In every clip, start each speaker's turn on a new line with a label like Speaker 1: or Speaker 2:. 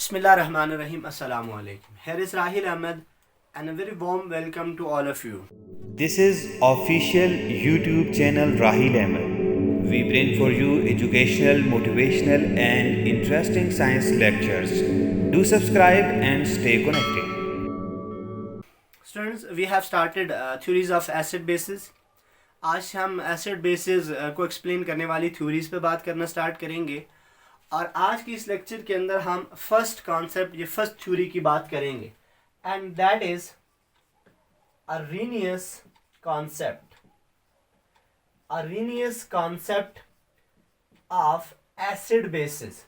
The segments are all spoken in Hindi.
Speaker 1: Bismillahirrahmanirrahim. Assalamu alaikum. Here is Rahil Ahmed and a very warm welcome to all of you.
Speaker 2: This is official YouTube channel Rahil Ahmed. We bring for you educational, motivational and interesting science lectures. Do subscribe and stay connected.
Speaker 1: Students, we have started theories of acid bases. आज हम एसिड बेसिस को एक्सप्लेन करने वाली थ्योरीज पे बात करना स्टार्ट करेंगे और आज की इस लेक्चर के अंदर हम फर्स्ट कॉन्सेप्ट ये फर्स्ट थ्योरी की बात करेंगे and that is Arrhenius concept of acid basis.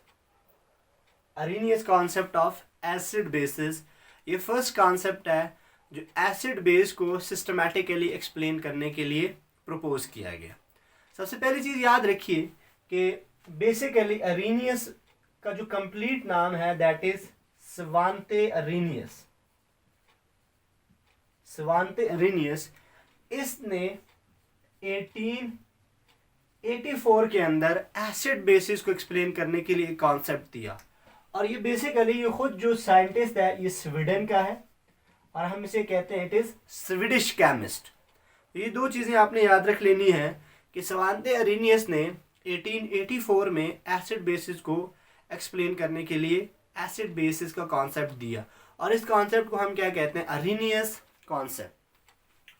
Speaker 1: Arrhenius concept of acid basis ये फर्स्ट कॉन्सेप्ट है जो एसिड बेस को सिस्टमैटिकली एक्सप्लेन करने के लिए प्रपोज किया गया। सबसे पहली चीज़ याद रखिए कि बेसिकली अरेनियस का जो कंप्लीट नाम है दैट इज स्वांते अरेनियस। इसने 1884 के अंदर एसिड बेसिस को एक्सप्लेन करने के लिए कॉन्सेप्ट दिया और ये बेसिकली ये खुद जो साइंटिस्ट है ये स्वीडन का है और हम इसे कहते हैं इट इज स्वीडिश केमिस्ट। ये दो चीज़ें आपने याद रख लेनी है कि स्वांते अरेनियस ने 1884 में एसिड बेसिस को एक्सप्लेन करने के लिए एसिड बेसिस का कॉन्सेप्ट दिया और इस कॉन्सेप्ट को हम क्या कहते हैं, Arrhenius concept.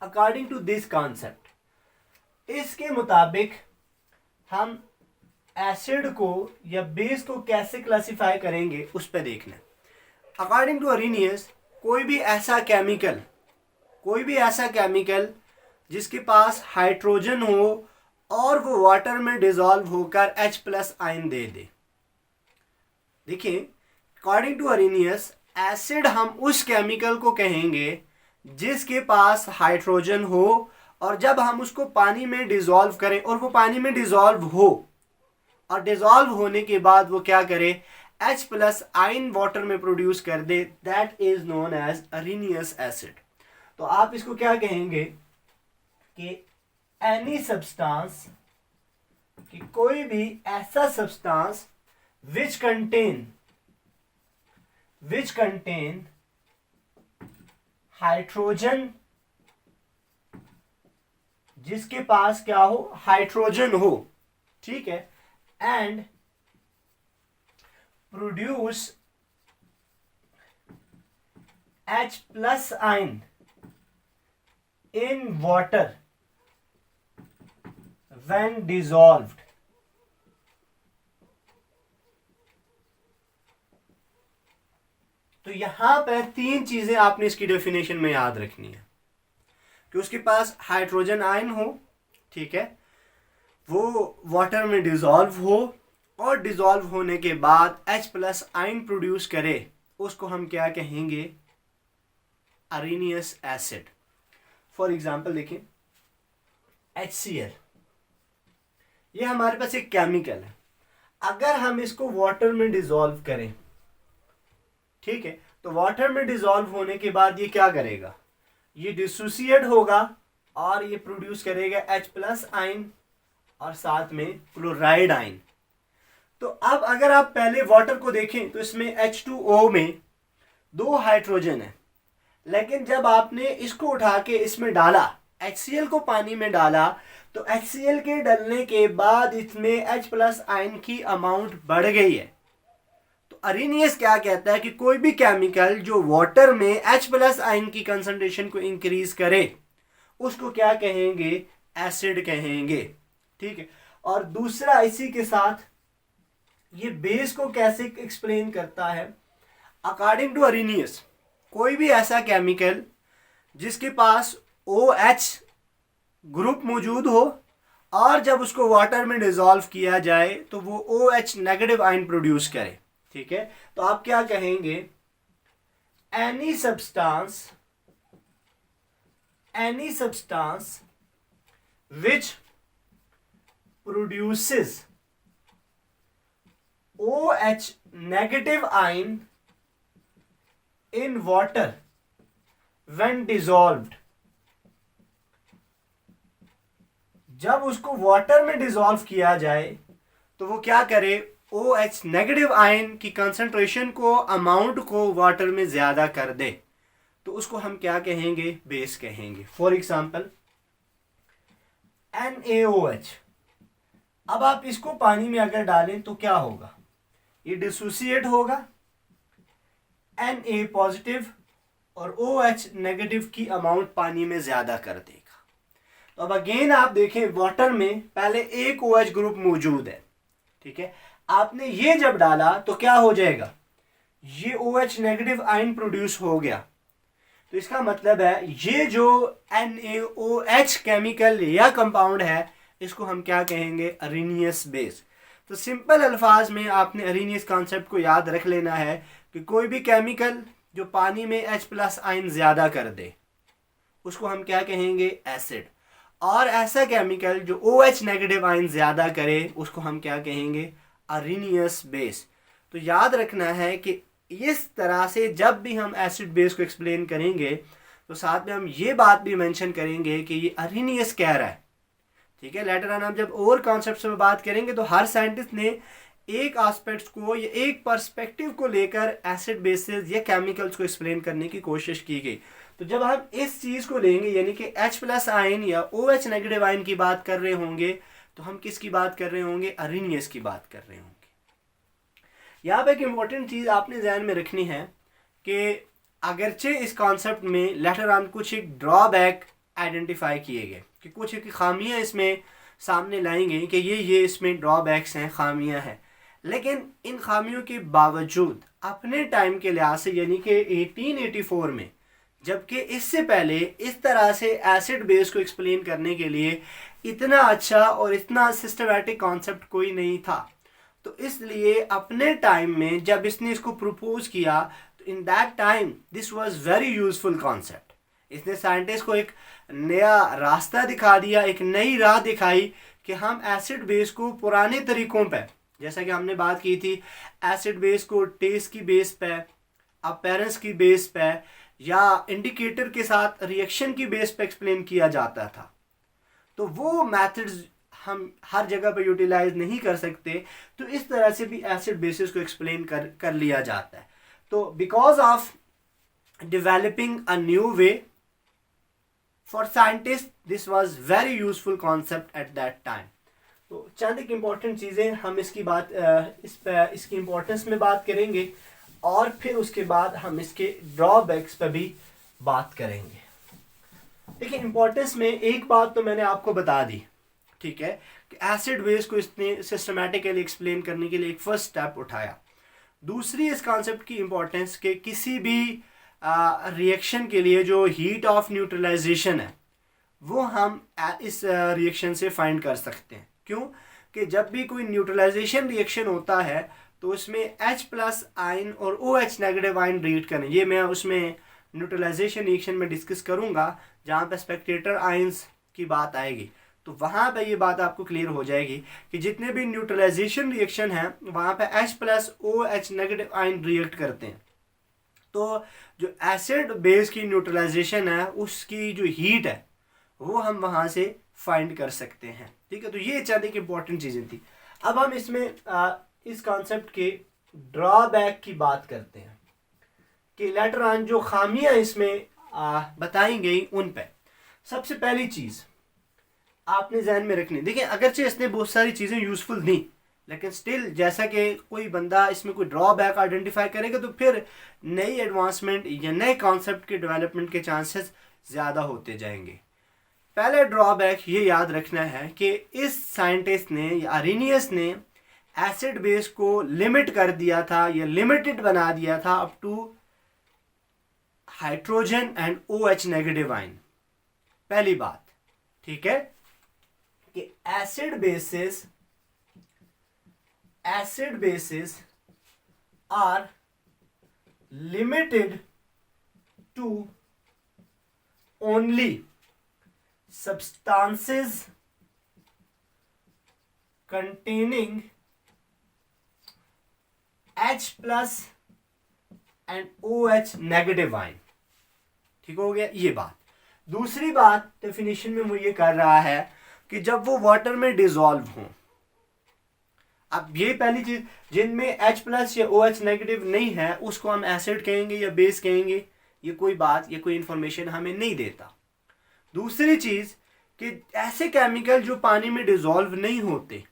Speaker 1: According to this concept इसके मुताबिक हम एसिड को या बेस को कैसे क्लासिफाई करेंगे उस पर देखना। अकॉर्डिंग टू अरेनियस कोई भी ऐसा केमिकल जिसके पास हाइड्रोजन हो और वो वाटर में डिसॉल्व होकर H+ आयन दे दे। देखिए अकॉर्डिंग टू अरेनियस एसिड हम उस केमिकल को कहेंगे जिसके पास हाइड्रोजन हो और जब हम उसको पानी में डिसॉल्व करें और वो पानी में डिसॉल्व हो और डिसॉल्व होने के बाद वो क्या करे, H+ आयन वाटर में प्रोड्यूस कर दे, that is known as Arrhenius acid. तो आप इसको क्या कहेंगे कि एनी सब्सटेंस कि कोई भी ऐसा सब्सटेंस विच कंटेन हाइड्रोजन, जिसके पास क्या हो, हाइड्रोजन हो, ठीक है, and produce H+ ion in water when dissolved। तो यहां पर तीन चीजें आपने इसकी डेफिनेशन में याद रखनी है कि उसके पास हाइड्रोजन आयन हो, ठीक है, वो वाटर में डिसॉल्व हो और डिसॉल्व होने के बाद H+ आयन प्रोड्यूस करे, उसको हम क्या कहेंगे, अरेनियस एसिड। फॉर एग्जाम्पल देखिए HCl, ये हमारे पास एक केमिकल है, अगर हम इसको वाटर में डिसॉल्व करें, ठीक है, तो वाटर में डिसॉल्व होने के बाद ये क्या करेगा, ये डिसोसिएट होगा और ये प्रोड्यूस करेगा H+ आयन और साथ में क्लोराइड आयन। तो अब अगर आप पहले वाटर को देखें तो इसमें H2O में 2 हाइड्रोजन है, लेकिन जब आपने इसको उठा के इसमें डाला, HCl को पानी में डाला, तो HCl के डालने के बाद इसमें H+ आयन की अमाउंट बढ़ गई है। तो अरेनियस क्या कहता है कि कोई भी केमिकल जो वाटर में H+ आयन की कंसंट्रेशन को इंक्रीज करे उसको क्या कहेंगे, एसिड कहेंगे, ठीक है। और दूसरा इसी के साथ ये बेस को कैसे एक्सप्लेन करता है, अकॉर्डिंग टू अरेनियस कोई भी ऐसा केमिकल जिसके पास OH ग्रुप मौजूद हो और जब उसको वाटर में डिसॉल्व किया जाए तो वो OH नेगेटिव आयन प्रोड्यूस करे, ठीक है। तो आप क्या कहेंगे, any substance which produces OH negative ion in water when dissolved, जब उसको वाटर में डिसॉल्व किया जाए तो वो क्या करे, OH नेगेटिव आयन की कंसंट्रेशन को, अमाउंट को वाटर में ज़्यादा कर दे, तो उसको हम क्या कहेंगे? बेस कहेंगे। फॉर एग्जाम्पल NaOH, अब आप इसको पानी में अगर डालें तो क्या होगा? ये डिसोसिएट होगा, Na पॉजिटिव और OH नेगेटिव की अमाउंट पानी में ज़्यादा कर देगा। तो अब अगेन आप देखें, वाटर में पहले एक OH ग्रुप मौजूद है, ठीक है, आपने ये जब डाला तो क्या हो जाएगा? ये OH नेगेटिव आयन प्रोड्यूस हो गया। तो इसका मतलब है ये जो NaOH केमिकल या कंपाउंड है, इसको हम क्या कहेंगे? Arrhenius base. तो सिंपल अल्फाज में आपने अरेनियस कॉन्सेप्ट को याद रख लेना है कि कोई भी केमिकल जो पानी में H+ आयन ज़्यादा कर दे, उसको हम क्या कहेंगे? एसिड। और ऐसा केमिकल जो OH नेगेटिव आयन ज़्यादा करे, उसको हम क्या कहेंगे? Arrhenius base. तो याद रखना है कि इस तरह से जब भी हम एसिड बेस को एक्सप्लेन करेंगे तो साथ में हम ये बात भी मेंशन करेंगे कि ये अरेनियस कह रहा है, ठीक है। लेटर ऑन हम जब और कॉन्सेप्ट्स में बात करेंगे तो हर साइंटिस्ट ने एक एस्पेक्ट्स को या एक पर्सपेक्टिव को लेकर एसिड बेसेस या केमिकल्स को एक्सप्लेन करने की कोशिश की गई। तो जब हम इस चीज़ को लेंगे, यानी कि H+ आयन या OH नेगेटिव आयन की बात कर रहे होंगे, तो हम किसकी बात कर रहे होंगे? अरेनियस की बात कर रहे होंगे। यहाँ पे एक इम्पॉर्टेंट चीज़ आपने ध्यान में रखनी है कि अगरचे इस कॉन्सेप्ट में लेटर ऑन कुछ एक ड्रॉबैक आइडेंटिफाई किए गए, कि कुछ एक खामियां इसमें सामने लाई गई कि ये इसमें ड्रॉबैक्स हैं, खामियां हैं, लेकिन इन खामियों के बावजूद अपने टाइम के लिहाज से, यानी कि 1884 में, जबकि इससे पहले इस तरह से एसिड बेस को एक्सप्लेन करने के लिए इतना अच्छा और इतना सिस्टमैटिक कॉन्सेप्ट कोई नहीं था, तो इसलिए अपने टाइम में जब इसने इसको प्रपोज किया, तो in that time this was very useful concept. इसने साइंटिस्ट को एक नया रास्ता दिखा दिया, एक नई राह दिखाई कि हम एसिड बेस को पुराने तरीकों पे, जैसा कि हमने बात की थी, एसिड बेस को टेस्ट की बेस पे, अपीयरेंस की बेस पे या इंडिकेटर के साथ रिएक्शन की बेस पे एक्सप्लेन किया जाता था। तो वो मेथड्स हम हर जगह पे यूटिलाइज नहीं कर सकते, तो इस तरह से भी एसिड बेसिस को एक्सप्लेन कर लिया जाता है। तो because of developing a new way for scientist, this was very useful concept at that time. तो चंद एक इम्पॉर्टेंट चीज़ें हम इसकी बात इसकी इम्पोर्टेंस में बात करेंगे और फिर उसके बाद हम इसके ड्रॉबैक्स पर भी बात करेंगे। देखिए, इम्पोर्टेंस में एक बात तो मैंने आपको बता दी, ठीक है, कि एसिड बेस को इसने सिस्टमैटिकली एक्सप्लेन करने के लिए एक फर्स्ट स्टेप उठाया। दूसरी इस कॉन्सेप्ट की इम्पोर्टेंस के किसी भी रिएक्शन के लिए जो हीट ऑफ न्यूट्रलाइजेशन है, वो हम इस रिएक्शन से फाइंड कर सकते हैं। क्यों? कि जब भी कोई न्यूट्रलाइजेशन रिएक्शन होता है तो उसमें H+ आयन और OH नेगेटिव आयन रिएक्ट करें। ये मैं उसमें न्यूट्रलाइजेशन रिएक्शन में डिस्कस करूँगा, जहाँ पे स्पेक्टेटर आयंस की बात आएगी, तो वहाँ पे ये बात आपको क्लियर हो जाएगी कि जितने भी न्यूट्रलाइजेशन रिएक्शन हैं वहाँ पे H+ OH negative ion react करते हैं। तो जो एसिड बेस की न्यूट्रलाइजेशन है, उसकी जो हीट है वो हम वहाँ से फाइंड कर सकते हैं, ठीक है। तो ये चंद एक इम्पॉर्टेंट चीज़ें थी। अब हम इसमें इस कॉन्सेप्ट के ड्रॉबैक की बात करते हैं कि लेटर ऑन जो खामियां इसमें बताई गई उन पे। सबसे पहली चीज़ आपने जहन में रखनी, देखिए, अगरचे इसने बहुत सारी चीज़ें यूज़फुल दी, लेकिन स्टिल जैसा कि कोई बंदा इसमें कोई ड्रॉबैक आइडेंटिफाई करेगा तो फिर नई एडवांसमेंट या नए कॉन्सेप्ट के डेवलपमेंट के चांसेस ज़्यादा होते जाएंगे। पहले ड्रॉबैक ये याद रखना है कि इस साइंटिस्ट ने या अरेनियस ने एसिड बेस को लिमिट कर दिया था या लिमिटेड बना दिया था up to hydrogen and OH negative ion. पहली बात, ठीक है, कि acid bases are limited to only substances containing H+ and OH negative ion. ठीक हो गया ये बात। दूसरी बात डेफिनेशन में वो ये कर रहा है कि जब वो वाटर में डिसॉल्व हों, अब ये पहली चीज, जिनमें H+ या OH नेगेटिव नहीं है उसको हम एसिड कहेंगे या बेस कहेंगे, ये कोई बात, ये कोई इंफॉर्मेशन हमें नहीं देता। दूसरी चीज कि ऐसे केमिकल जो पानी में डिसॉल्व नहीं होते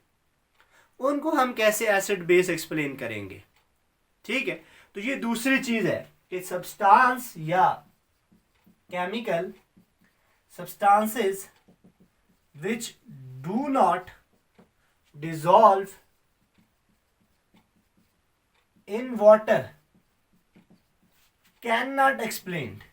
Speaker 1: उनको हम कैसे एसिड बेस एक्सप्लेन करेंगे। ठीक है, तो ये दूसरी चीज है कि सब्सटेंस या chemical substances which do not dissolve in water cannot explained।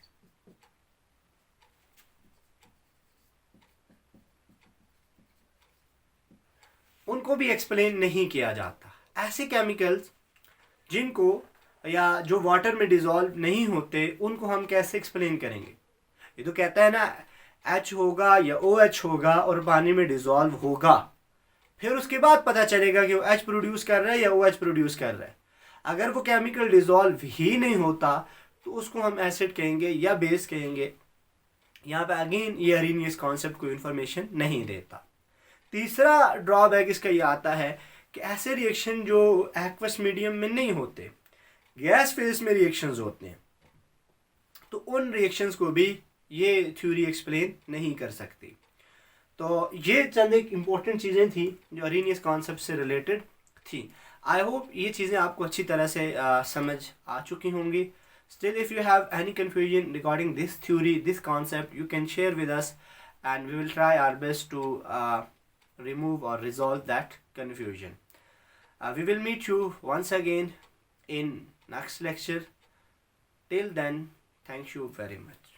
Speaker 1: उनको भी एक्सप्लेन नहीं किया जाता। ऐसे केमिकल्स जिनको या जो वाटर में डिसॉल्व नहीं होते उनको हम कैसे एक्सप्लेन करेंगे। ये तो कहता है ना H होगा या OH होगा और पानी में डिसॉल्व होगा, फिर उसके बाद पता चलेगा कि वो H प्रोड्यूस कर रहा है या OH प्रोड्यूस कर रहा है। अगर वो केमिकल डिसॉल्व ही नहीं होता तो उसको हम एसिड कहेंगे या बेस कहेंगे। यहाँ पे अगेन ये अरेनियस कॉन्सेप्ट को इन्फॉर्मेशन नहीं देता। तीसरा ड्रॉबैक इसका ये आता है कि ऐसे रिएक्शन जो एक्वस मीडियम में नहीं होते, गैस फेज में रिएक्शंस होते हैं, तो उन रिएक्शंस को भी ये थ्योरी एक्सप्लेन नहीं कर सकती। तो ये चंद एक इम्पोर्टेंट चीज़ें थी जो अरेनियस कॉन्सेप्ट से रिलेटेड थी। आई होप ये चीज़ें आपको अच्छी तरह से समझ आ चुकी होंगी। Still, if you have any confusion regarding this theory, this concept, you can share with us and we will try our best to remove or resolve that confusion. We will meet you once again in next lecture. Till then, thank you very much.